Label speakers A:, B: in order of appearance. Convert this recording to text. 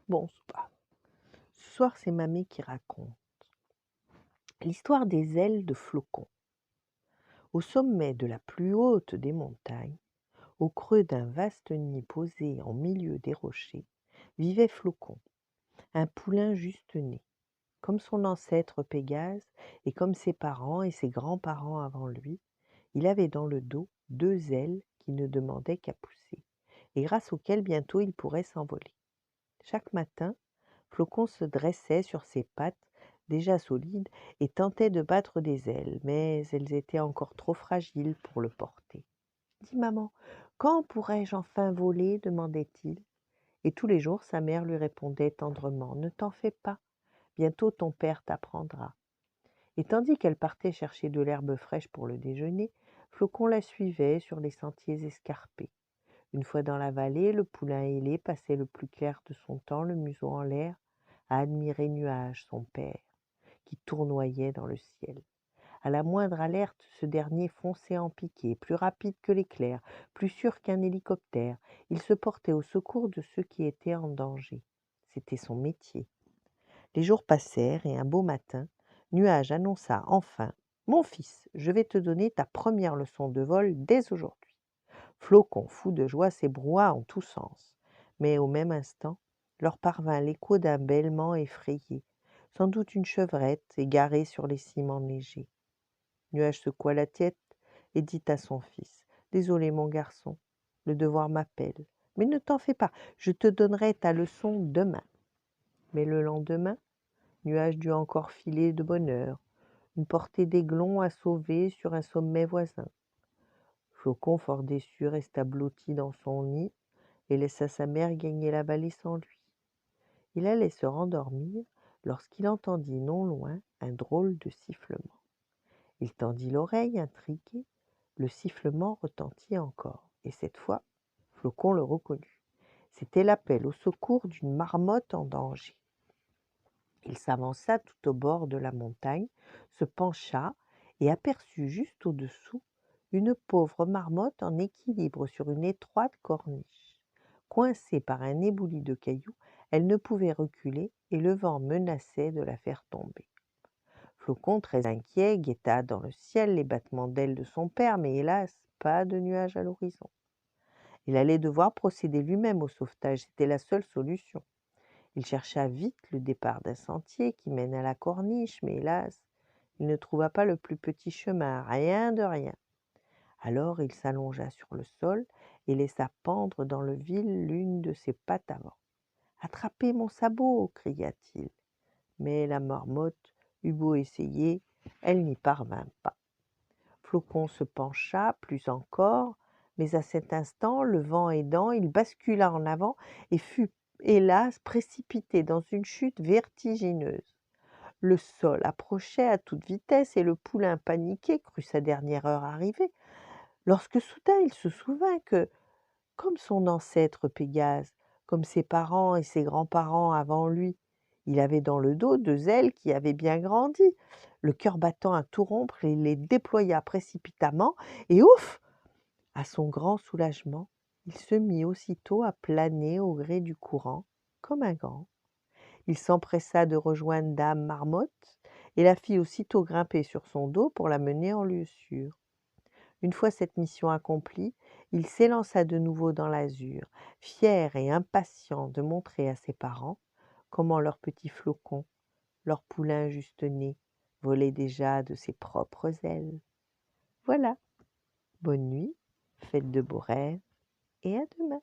A: Bon, c'est pas ce soir, c'est mamie qui raconte. L'histoire des ailes de Flocon. Au sommet de la plus haute des montagnes, au creux d'un vaste nid posé en milieu des rochers, vivait Flocon, un poulain juste né. Comme son ancêtre Pégase et comme ses parents et ses grands-parents avant lui, il avait dans le dos 2 ailes qui ne demandaient qu'à pousser, et grâce auxquelles bientôt il pourrait s'envoler. Chaque matin, Flocon se dressait sur ses pattes, déjà solides, et tentait de battre des ailes, mais elles étaient encore trop fragiles pour le porter. Dis maman, quand pourrai-je enfin voler demandait-il. Et tous les jours, sa mère lui répondait tendrement, ne t'en fais pas, bientôt ton père t'apprendra. Et tandis qu'elle partait chercher de l'herbe fraîche pour le déjeuner, Flocon la suivait sur les sentiers escarpés. Une fois dans la vallée, le poulain ailé passait le plus clair de son temps le museau en l'air à admirer Nuage, son père, qui tournoyait dans le ciel. À la moindre alerte, ce dernier fonçait en piqué, plus rapide que l'éclair, plus sûr qu'un hélicoptère. Il se portait au secours de ceux qui étaient en danger. C'était son métier. Les jours passèrent et un beau matin, Nuage annonça enfin: Mon fils, je vais te donner ta première leçon de vol dès aujourd'hui. Flocon, fou de joie, s'ébroua en tous sens. Mais au même instant, leur parvint l'écho d'un bêlement effrayé, sans doute une chevrette égarée sur les cimes enneigées. Nuage secoua la tête et dit à son fils: Désolé mon garçon, le devoir m'appelle. Mais ne t'en fais pas, je te donnerai ta leçon demain. Mais le lendemain, Nuage dut encore filer de bonne heure, une portée d'aiglons à sauver sur un sommet voisin. Flocon, fort déçu, resta blotti dans son nid et laissa sa mère gagner la vallée sans lui. Il allait se rendormir lorsqu'il entendit non loin un drôle de sifflement. Il tendit l'oreille, intrigué. Le sifflement retentit encore, et cette fois, Flocon le reconnut. C'était l'appel au secours d'une marmotte en danger. Il s'avança tout au bord de la montagne, se pencha et aperçut juste au-dessous une pauvre marmotte en équilibre sur une étroite corniche. Coincée par un éboulis de cailloux, elle ne pouvait reculer et le vent menaçait de la faire tomber. Flocon, très inquiet, guetta dans le ciel les battements d'ailes de son père, mais hélas, pas de nuages à l'horizon. Il allait devoir procéder lui-même au sauvetage, c'était la seule solution. Il chercha vite le départ d'un sentier qui mène à la corniche, mais hélas, il ne trouva pas le plus petit chemin, rien de rien. Alors il s'allongea sur le sol et laissa pendre dans le vide l'une de ses pattes avant. Attrapez mon sabot, cria-t-il. Mais la marmotte eut beau essayer, elle n'y parvint pas. Flocon se pencha plus encore, mais à cet instant, le vent aidant, il bascula en avant et fut, hélas, précipité dans une chute vertigineuse. Le sol approchait à toute vitesse et le poulain paniqué crut sa dernière heure arrivée, lorsque soudain il se souvint que, comme son ancêtre Pégase, comme ses parents et ses grands-parents avant lui, il avait dans le dos 2 ailes qui avaient bien grandi. Le cœur battant à tout rompre, il les déploya précipitamment et ouf! À son grand soulagement, il se mit aussitôt à planer au gré du courant, comme un gant. Il s'empressa de rejoindre dame Marmotte et la fit aussitôt grimper sur son dos pour la mener en lieu sûr. Une fois cette mission accomplie, il s'élança de nouveau dans l'azur, fier et impatient de montrer à ses parents comment leur petit Flocon, leur poulain juste né, volait déjà de ses propres ailes. Voilà, bonne nuit, faites de beaux rêves et à demain.